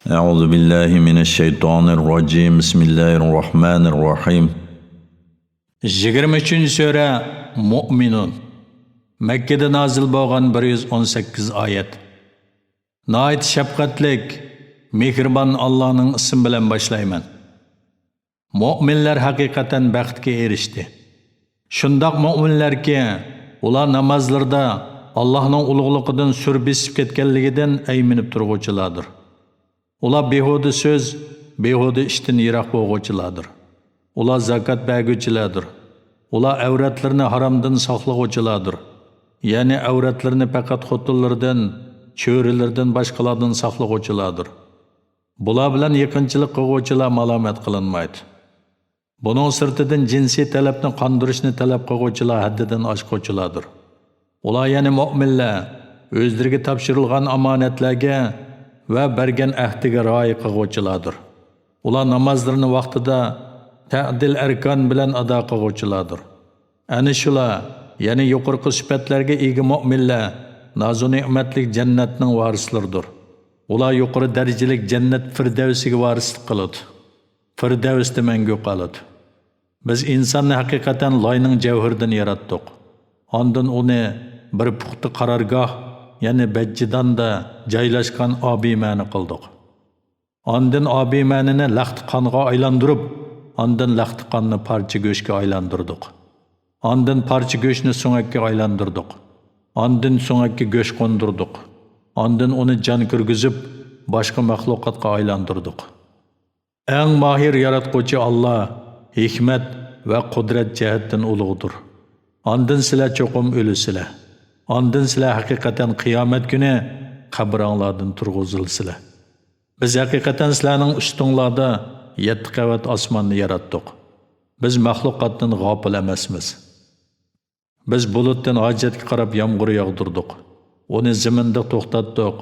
أعوذ بالله من الشيطان الرجيم بسم الله الرحمن الرحيم 23 sura Mu'minun Mekkede nazil bo'lgan 118 oyat. Nayt shafqatlik, mehribon Allohning ismi bilan boshlayman. Mu'minlar haqiqatan baxtga erishdi. Shundoq mu'minlarki, ular namozlarda Allohning ulug'ligidan sur besib ketganligidan ayminib turg'uvchilardir. Ular behuda so'z, behuda ishdan yiroq bo'lg'uvchilardir. Ular zakat berguvchilardir. Ular avratlarni haromdan saqlag'uvchilardir. Ya'ni avratlarni faqat xotinlardan, cho'rilardan boshqalardan saqlag'uvchilardir. Bular bilan yaqinchilik qilg'uvchilar malomat qilinmaydi. Buning sirtidan jinsiy talabni qondirishni talab qilg'uvchilar haddidan oshquvchilardir. Ular ya'ni mu'minlar o'zlariga topshirilgan omonatlarga va bergan ahdiga rioya qilg'uvchilardir. Ular namozlarini vaqtida ta'dil arkan bilan ado qilg'uvchilardir. Ana shular, ya'ni yuqorqi sifatlarga ega mu'minlar nozu ne'matlik jannatning varislaridir. Ular yuqori darajalik jannat firdavsiga varislik qiladi. Firdavsda mangu qoladi. Biz insonni haqiqatan loyning javhiridan yaratdik. Ondan uni bir puxta qarorgoh, ya'ni bajjidanda joylashgan obimani qildik. Ondan obimanini laxti qonga aylantirib, ondan laxti qonni parcha go'shga aylantirdik. Ondan parcha go'shni so'ngakka aylantirdik. Ondan so'ngakka go'sh qo'ndirdik. Ondan uni jon kirgizib, boshqa maxluqotga aylantirdik. Eng mahir yaratquvchi Alloh hikmat va qudrat jihatdan ulug'dir. Ondan sizlar cho'qim o'lisizlar. Ondan sizlar haqiqatan qiyomat kuni qabronglardan turg'izilsizlar. Biz haqiqatan sizlarning ustinglarda 7 qavat osmonni yaratdik. Biz maxluqotdan g'ofil emasmiz. Biz bulutdan hojatga qarab yomg'ir yog'dirdik. Uni zaminda to'xtatdik.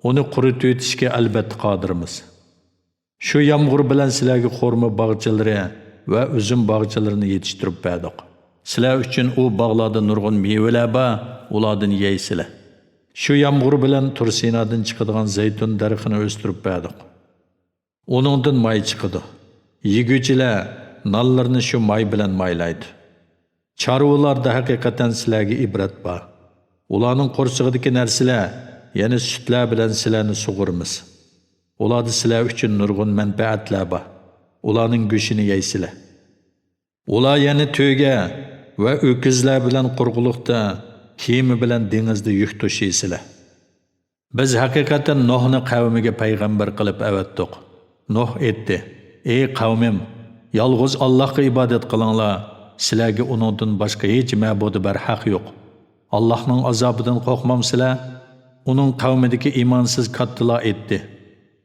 Uni quritib yetishga albatta qodirmiz. Shu yomg'ir bilan sizlarga xurmo bog'chalari va uzum bog'chalarini yetishtirib berdik. Sizlar uchun u bog'larda nurg'un mevalar bor, ulardan yeysizlar. Shu yomg'ir bilan Tursinadan chiqadigan zaytun daraxtini o'stirib berdik. Uningdan may chiqadi. Yeguvchilar nonlarni shu may bilan maylaydi. Chorvalarda haqiqatan sizlarga ibrat bor. Ularning qo'rsig'idagi narsalar, ya'ni sutlar bilan sizlarni sug'urmiz. Ularda sizlar uchun nurg'un manfaatlar bor. Ularning go'shini yeysizlar. Ular ya'ni to'yga va o'kizlar bilan qurg'uliqda, kema bilan dengizda yuk tashiysizlar. Biz haqiqatan Nuhni qavmiga payg'ambar qilib avatdik. Nuh aytdi: "Ey qavmim, yolg'iz Allohga ibodat qilinglar. Sizlarga uningdan boshqa hech ma'budi bar haq yo'q. Allohning azobidan qo'rqmamsizlar?" Uning qavmidagi iymonsiz kattalar aytdi: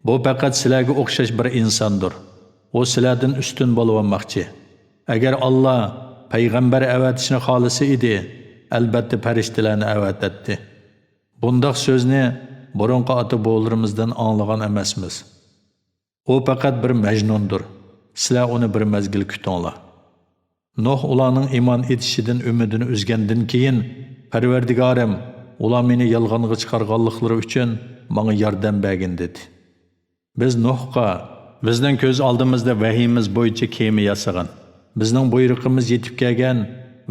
"Bu faqat sizlarga o'xshash bir insondir. U sizlardan ustun bo'lmoqchi. Agar Alloh payg'ambar avatishni xolisi edi, albatta farishtalarni avatadi. Bundoq so'zni burunqi ota-bobolarimizdan anglagan emasmiz. U faqat bir majnundir. Sizlar uni bir mazgil kutinglar." Nuh ularning iymon etishidan umidini uzgandan keyin, "Parvardigorim, ular meni yolg'onga chiqarganliklari uchun menga yordam bergin" dedi. Biz Nuhga bizning ko'z oldimizda vahiyimiz bo'yicha kema yasagan, bizning buyruqimiz yetib kelgan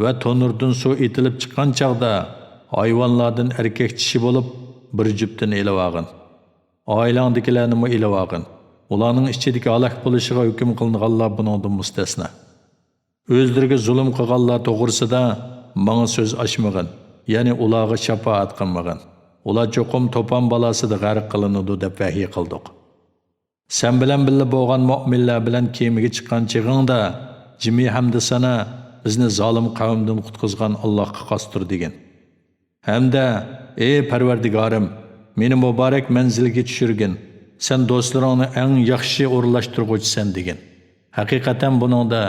va to'nurdan suv etilib chiqqan chaqda hayvonlardan erkak kishi bo'lib bir juftini elib olgin. Oilangdagilarni mu elib olgin. Ularning ichidagi halok bo'lishiga hukm qilinganlar buningdan mustasno. O'zlariga zulm qilganlar to'g'risida menga so'z ochmagan, ya'ni ularga shafaat qilmagan. Ular cho'qim to'pon balasida g'arq qilinadi deb vahiy qildik. Sen bilan birga bo'lgan mu'minlar bilan kemaga chiqqan chig'ingda jimi hamda sana bizni zolim qavmdan qutqizgan Allohga qastur degan. Hamda ey Parvardigorim, meni muborak manzilga tushirgin. Sen do'stlaringni eng yaxshi o'rlashtirg'uvchisan degan. Haqiqatan buningda,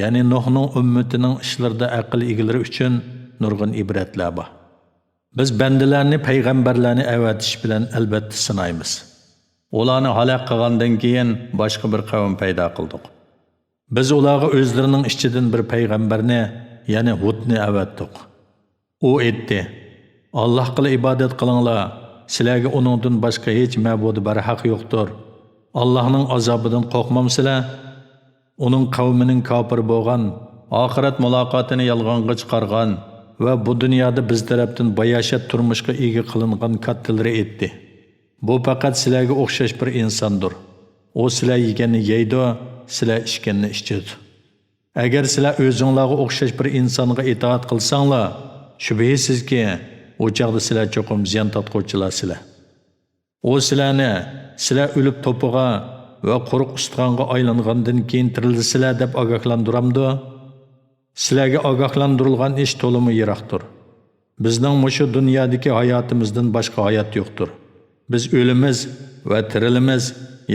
ya'ni Nuhning ummatining ishlarida aql egalari uchun nurg'un ibratlar bor. Biz bandalarni payg'ambarlarni avatish bilan albatta sinaymiz. Ularni halok qilgandan keyin boshqa bir qavm paydo qildik. Biz ularga o'zlarining ichidan bir payg'ambarni, ya'ni Hudni avatdik. U aytdi: "Allohga ibodat qilinglar. Sizlarga uningdan boshqa hech ma'budi bar haq yo'qdir. Allah'ның azabıdan qo'rqmamsizlar? Uning qavmining kofir bo'lgan, oxirat muloqotini yolg'onga chiqargan va bu dunyoda biz tarafdan bayashat turmushga ega qilingan kattalari etdi. Bu faqat sizlarga o'xshash bir insondir. O sizlar yeganni yeydi, sizlar ichganni ichadi. Agar sizlar o'zingizlarga o'xshash bir insonga itoat qilsanglar, shubhisizki, o chaqda sizlar cho'qim ziyon tortquchilarsizlar. O sizlarni sizlar o'lib to'piga va quruq ustixonga aylangandan keyin tirilsizlar deb ogohlantiramdi. Sizlarga ogohlantirilgan ish to'limi yiroqdir. Bizning mushu dunyodagi hayotimizdan boshqa hayot yo'qdir. Biz o'limiz va tirilimiz,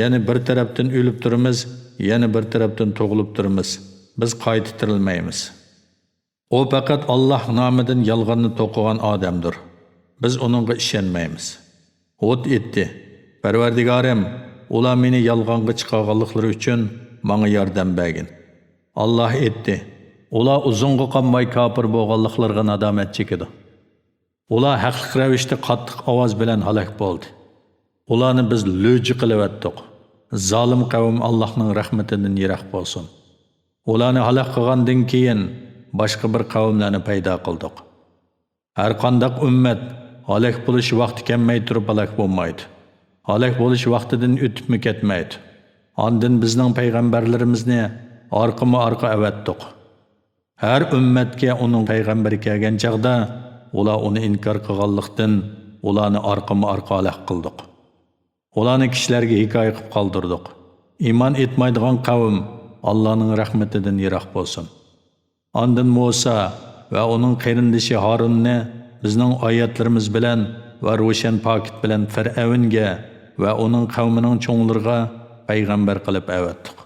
ya'ni bir tarafdan o'lib turamiz, yana bir tarafdan tug'ilib turamiz. Biz qayta tirilmaymiz. O faqat Alloh nomidan yolg'onni to'qigan odamdir. Biz uningga ishonmaymiz. Hud etdi: Parvardigorim, ular meni yolg'onga chiqarganliklari uchun menga yordam bergin. Alloh etdi: Ular uzunga qolmay kofir bo'lganliklariga nadomat chekadi. Ular haqliq ravishda qattiq ovoz bilan halok bo'ldi. Ularni biz lo'ji qilib etdik. Zolim qavm Allohning rahmatidan yiroq bo'lsin. Ularni halok qilgandan keyin boshqa bir qavmlarni paydo qildik. Har qanday ummat halok bo'lish vaqti kelmay turib halok bo'lmaydi. Halok bo'lish vaqtidan o'tibmi ketmaydi. Ondan bizning payg'ambarlarimizni orqama-orqa avatdik. Har ummatga uning payg'ambari kelgan chaqda ular uni inkor qilganlikdan ularni orqama-orqa halok qildik. Ularni kishilarga hikoya qilib qoldirdik. Iymon etmaydigan qavm Allohning rahmatidan yiroq bo'lsin. Ondan Musa va uning qarindoshi Harunni bizning oyatlarimiz bilan va ro'shan pokit bilan Fir'avnga va uning qavmining cho'nglariga payg'ambar qilib avatdik.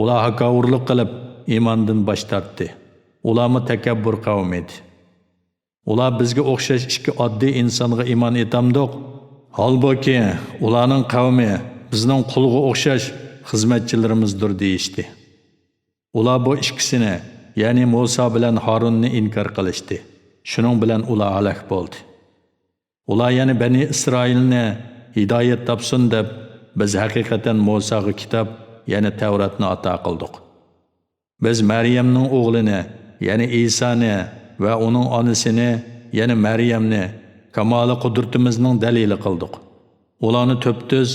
Ular hakovurlik qilib iymondan bosh tortdi. Ularmi takabbur qavm edi. Ular bizga o'xshash ikki oddiy insonga iymon etamdiq. Halbuki ularning qavmi bizning qulga o'xshash xizmatchilarimizdir deyishdi. Ular bu ikkisini, ya'ni Musa bilan Harunni inkor qilishdi. Shuning bilan ular halok bo'ldi. Ular yana Bani Isroilni hidoyat topsin deb biz haqiqatan Musaga kitob, ya'ni Tavratni ato qildik. Biz Maryamning o'g'lini, ya'ni Isoni va uning onasini, ya'ni Maryamni kamoli qudratimizning dalili qildik. Ularni to'ptiz,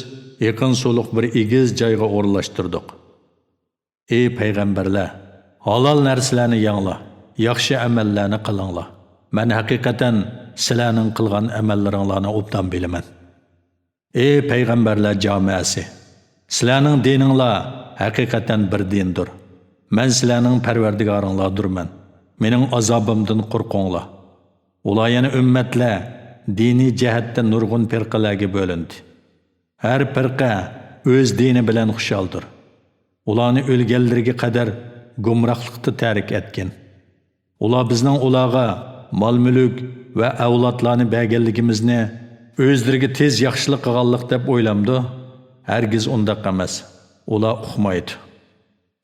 yaqin so'liq bir egiz joyga o'rlashtirdik. Ey payg'ambarlar, halol narsalarni yanglar, yaxshi amallarni qilinglar. Men haqiqatan sizlarning qilgan amallaringlarni obdan bilaman. Ey payg'ambarlar jamoasi, sizlarning dininglar haqiqatan bir dindir. Men sizlarning parvardigoringlardirman. Mening azobimdan qo'rqinglar. Ular yana ummatlar diniy jihatdan nurg'un firqalarga bo'lindi. Har firqa o'z dini bilan xushaldir. Ularni o'lganlarga qadar gumrohlikda tarik etgan. Ular bizning ularga mol-mulk va avlodlarni berganligimizni o'zlariga tez yaxshilik qilganlik deb o'ylamdi. Hargiz undaq emas. Ular uqmaydi.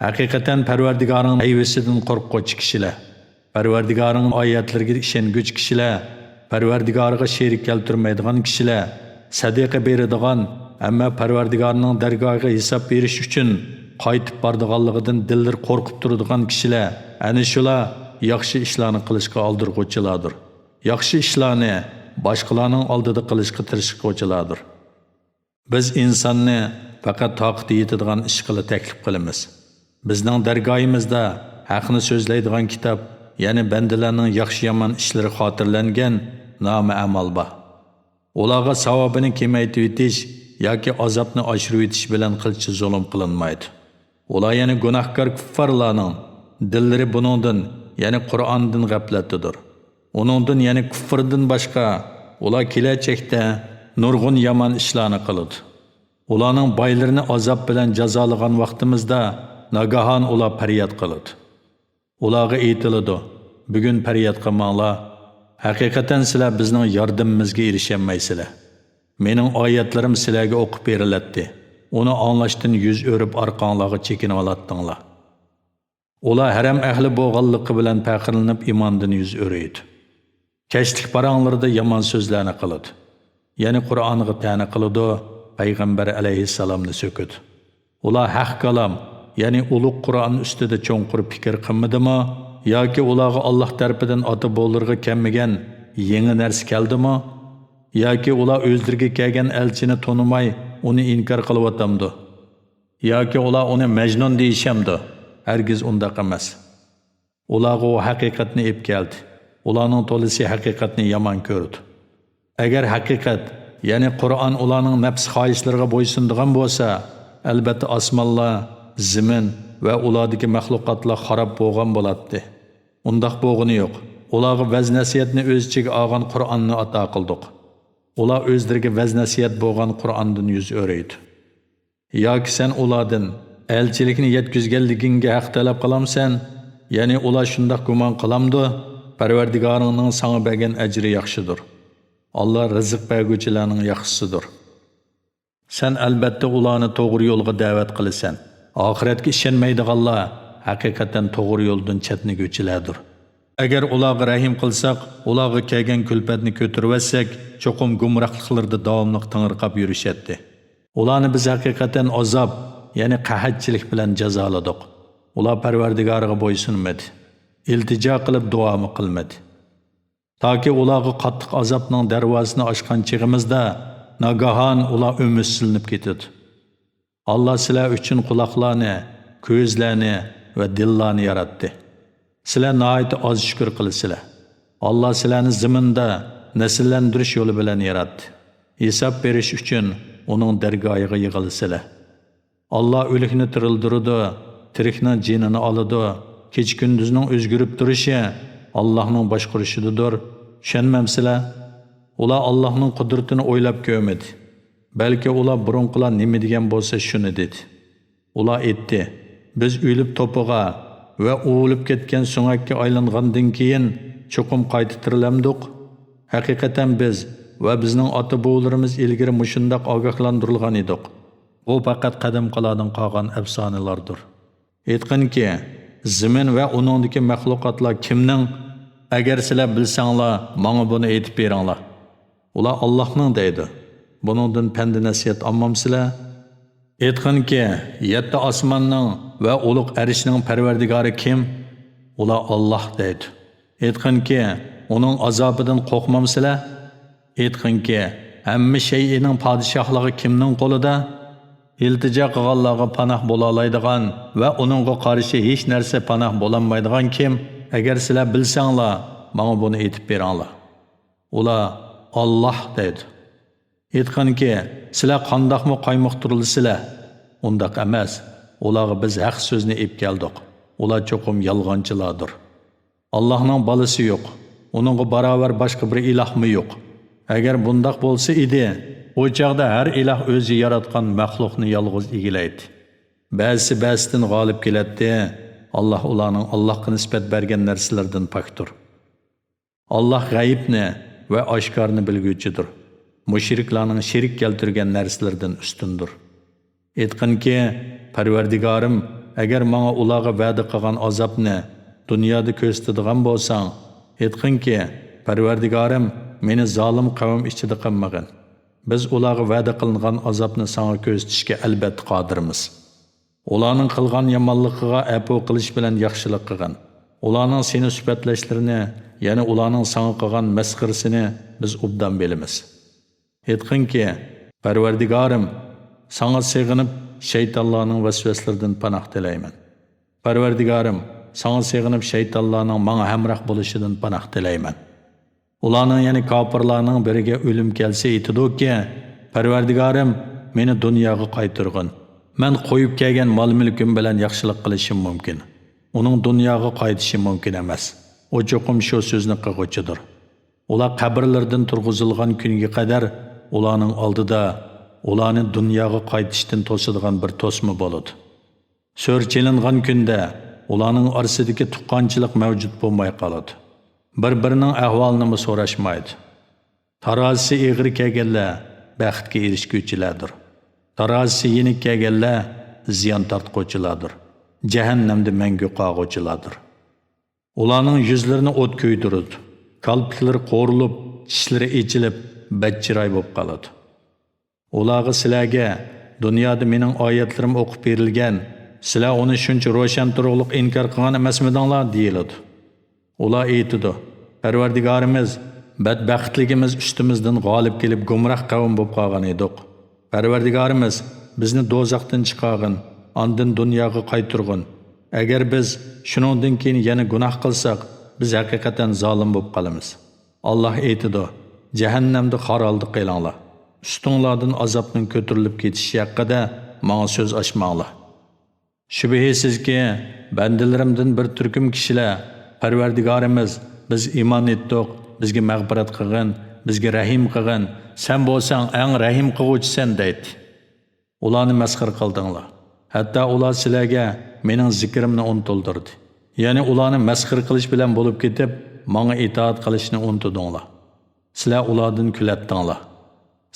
Haqiqatan Parvardigoring ayvisidan qo'rquvchi kishilar, Parvardigoring oyatlariga ishonguchi kishilar, Parvardigoriga sherik keltirmaydigan kishilar, sadaqa beradigan, ammo Parvardigorning dargohiga hisob berish uchun qaytib bordiganligidan dillar qo'rqib turadigan kishilar, ana shular yaxshi ishlarni qilishga oldirg'uvchilardir. Yaxshi ishlarni boshqalarning oldida qilishga tirishuvchilardir. Biz insonni faqat toqati yetadigan ish qilib taklif qilamiz. Bizning dargohimizda haqni so'zlaydigan kitob, ya'ni bandalarning yaxshi-yomon ishlari xotirlangan nomi amal bor. Ularga savobini kamaytirib etish yoki azobni oshirib etish bilan qilchi zulm qilinmaydi. Ular yana gunohkor kuffarlarning dillari buningdan, ya'ni Qur'ondan g'aflatdadir. Uningdan, ya'ni kufrdan boshqa ular kelajakda nurg'un yomon ishlarni qiladi. Ularning boylarini azob bilan jazolagan vaqtimizda nagahon ular faryod qiladi. Ularga aytiladi: "Bugun faryod qilmanglar. Haqiqatan sizlar bizning yordamimizga erishaolmaysizlar. Mening oyatlarim sizlarga o'qib beriladi. Uni anglashdan yuz o'rib orqanglarga chekinib olatdinglar." Ular haram ahli bo'lganligi bilan faxrlanib iymondan yuz o'raydi. Kashlik paranglarda yomon so'zlarni qiladi. Ya'ni Qur'onga ta'na qiladi payg'ambar alayhissalomni so'kidi. Ular haq kalam, ya'ni ulug' Qur'on ustida cho'nqur fikr qilmadimi yoki ularga Alloh tarafidan ota bo'larga kelmagan yangi narsa keldimi yoki ular o'zlariga kelgan elchini tanimay uni inkor qilyaptamdi yoki ular uni majnun deyishamdi? Hargiz undaq emas. Ularga o haqiqatni ep keldi. Ularning to'lisi haqiqatni yomon ko'rdi. Agar haqiqat, ya'ni Qur'on ularning nafs xohishlariga bo'ysundigan bo'lsa, albatta osmonlar, zamin va ulardagi maxluqotlar xarob bo'lgan bo'ladi. Undaq bo'lgani yo'q. Ularga vaz nasiyatni o'z ichiga olgan Qur'onni ato qildik. Ular o'zlariga vaz nasiyat bo'lgan Qur'ondan yuz o'raydi. Yoki sen ulardan elchilikni yetkazganligingga haq talab qilamsan, ya'ni ular shundoq gumon qilamdi, Parvardigoringning sana bergan ajri yaxshidir. Allah rizq berguvchilarning yaxshisidir. Sen albatta ularni to'g'ri yo'lga da'vat qilasan. Oxiratga ishonmaydiganlar haqiqatan to'g'ri yo'ldan chetniguvchilardir. Agar ularga rahim qilsak, ularga kelgan kulfatni ko'tarvasak, cho'qim gumrohliklarda davomli tingirqab yurishadi. Ularni biz haqiqatan azob, ya'ni qahatchilik bilan jazoladik. Ular Parvardigoriga bo'ysunmadi. İltijo qilib duomi qilmadi. Toki ularga qattiq azobning darvozasini ochgan chig'imizda nagahon ular umidsiz ketadi. Allah sizlar uchun quloqlarni, ko'zlarni va dillarni yaratdi. Sizlar nihoyat oz shukr qilasizlar. Allah sizlarni zaminda nasllantirish yo'li bilan yaratdi. Hisob berish uchun uning dargohiga yig'ilasizlar. Allah o'likni tirildirdi, tirikning jinini oladi. Keç gündüzning o'zgarib turishi Allohning boshqarishidir. Tushunmamsizlar? Ular Allohning qudratini o'ylab ko'rmadi. Balki ular burunqilar nima degan bo'lsa shuni dedi. Ular aytdi: "Biz o'lib to'piga va o'lib ketgan so'ngakka aylangandan keyin cho'qim qayta tirilamdik. Haqiqatan biz va bizning ota-bobolarimiz ilgari mushundaq ogohlantirilgan edik. Bu faqat qadam qolardan qolgan afsonalardir." Aytqanki, zamin va uningdagi maxluqotlar kimning? Agar sizlar bilsanglar, menga buni aytib beringlar. Ular Allohning deydi. Buningdan pand nasihat olmamsizlar? Aytqanki, yetti osmonning va ulug' arishning Parvardigori kim? Ular Alloh deydi. Aytqanki, uning azobidan qo'rqmamsizlar? Aytqanki, hamma shayning podshohligi kimning qo'lida? İltijo qilganlarga panoh bo'la oladigan va uningga qarshi hech narsa panoh bo'lanmaydigan kim? Agar sizlar bilsanglar, menga buni aytib beringlar. Ular Alloh deydi. Aytqanki, sizlar qandoqmi qaymoq turilisizlar? Undaq emas. Ularga biz haq so'zni aytib keldik. Ular cho'qim yolg'onchilardir. Allohning balasi yo'q. Uningga barobar boshqa bir ilohmi yo'q. Agar bundaq bo'lsa edi, o çağda her ilah özü yaratgan məxluqni yalğız egilaydi. Ba'zi ba'zidan g'olib keladi. Allah ularning Allohga nisbat bergan narsalardan pakdir. Allah g'ayibni va oshkorni bilguvchidir. Mushriklarning shirik keltirgan narsalardan ustundir. Aytqanki, Parvardigorim, agar menga ularga va'da qilgan azobni dunyoda ko'rsatadigan bo'lsang, aytqanki, Parvardigorim, meni zolim qavm ichida qilmagin. Biz ularga va'da qilingan azobni sana ko'rsatishga albatta qodirmiz. Ularning qilgan yomonligiga afu qilish bilan yaxshilik qilgan. Ularning seni sifatlashlarini, ya'ni ularning sana qilgan masxirisini biz obdan bilamiz. Aytqinki, Parvardigorim, sana sig'inib shaytonlarning vasvaslaridan panoh tilayman. Parvardigorim, sana sig'inib shaytonlarning menga hamroh bo'lishidan panoh tilayman. Ularning, ya'ni kofirlarning biriga o'lim kelsa aytidiki, Parvardigorim, meni dunyoga qaytirgin. Men qo'yib kelgan mol-mulkim bilan yaxshilik qilishim mumkin. Uning dunyoga qaytishi mumkin emas. O cho'qim shu so'zni qilg'uchidir. Ular qabrlardan turg'izilgan kunga qadar ularning oldida ularni dunyoga qaytishdan to'sadigan bir to'sma bo'ladi. So'rchilingan kunda ularning orasidagi tuqqanchilik mavjud bo'lmay qoladi. Bir-birining ahvolini so'rashmaydi. Tarozisi egri kelganlar baxtga erishguvchilardir. Tarozisi yenik kelganlar ziyon tortquvchilardir. Jahannamda mangu qolg'uvchilardir. Ularning yuzlarini o't kuydiradi. Qalblari qo'rilib, tishlari echilib, bachchiray bo'lib qoladi. Ularga sizlarga dunyoda mening oyatlarim o'qib berilgan, sizlar uni shuncha ro'shan turug'liq inkor qilgan emasmidinglar deyiladi. Ular aytadi: Parvardigorimiz, badbaxtligimiz ustimizdan g'olib kelib gumroh qavm bo'lib qolgan edik. Parvardigorimiz, bizni do'zaxdan chiqargin, ondan dunyoga qaytirgin. Agar biz shuningdan keyin yana gunoh qilsak, biz haqiqatan zolim bo'lib qolamiz. Alloh aytadi: Jahannamda xoroldi qilinglar. Ustinglardan azobning ko'tarilib ketishi haqida menga so'z ochmanglar. Shubhisizki, bandalarimdan bir turkum kishilar Parvardigorimiz, biz iymon etdik, bizga mag'firat qilgin, bizga rahim qilgin, sen bo'lsang eng rahim qiluvchisan deydi. Ularni masxir qildinglar. Hatto ular sizlarga mening zikrimni unuttirdi. Ya'ni ularni masxir qilish bilan bo'lib ketib, menga itoat qilishni unutdinglar. Sizlar ulardan kulatdinglar.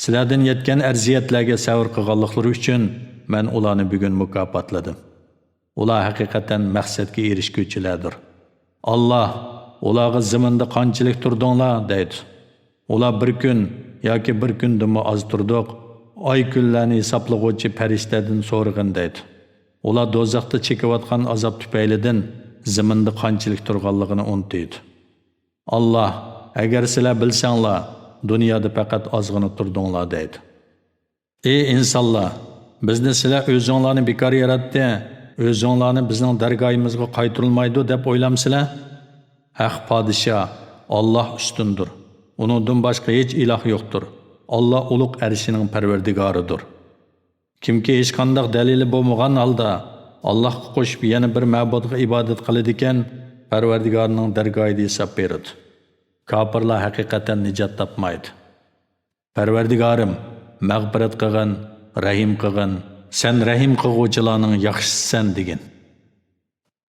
Sizlardan yetgan arziyatlarga sabr qilganliklari uchun men ularni bugun mukofotladim. Ular haqiqatan maqsadga erishguvchilardir. Allah ularga zaminda qanchalik turdinglar deydi. Ular bir kun yoki bir kundimi oz turdik, oy kunlarni hisoblag'uvchi farishtadan so'rag'in deydi. Ular do'zaxda chekayotgan azob tufaylidan zaminda qanchalik turganligini unutdi. Allah, agar sizlar bilsanglar, dunyoda faqat ozg'ina turdinglar deydi. Ey insonlar, bizni sizlar o'zinglarni bekor yaratdi, o'zinglarni bizning dargohimizga qaytarilmaydi deb o'ylamsizlar? Haq podshoh Alloh ustundir. Uningdan boshqa hech iloh yo'qdir. Alloh ulug' arshining parvardigoridir. Kimki hech qanday dalili bo'lmagan holda Allohga qo'shib yana bir ma'budga ibodat qiladi ekan, Parvardigorning dargohida hisob beradi. Kofirlar haqiqatan nijot topmaydi. Parvardigorim, mag'firat qilgin, rahim qilgin, sen rahim qilguvchilarning yaxshisisan degan.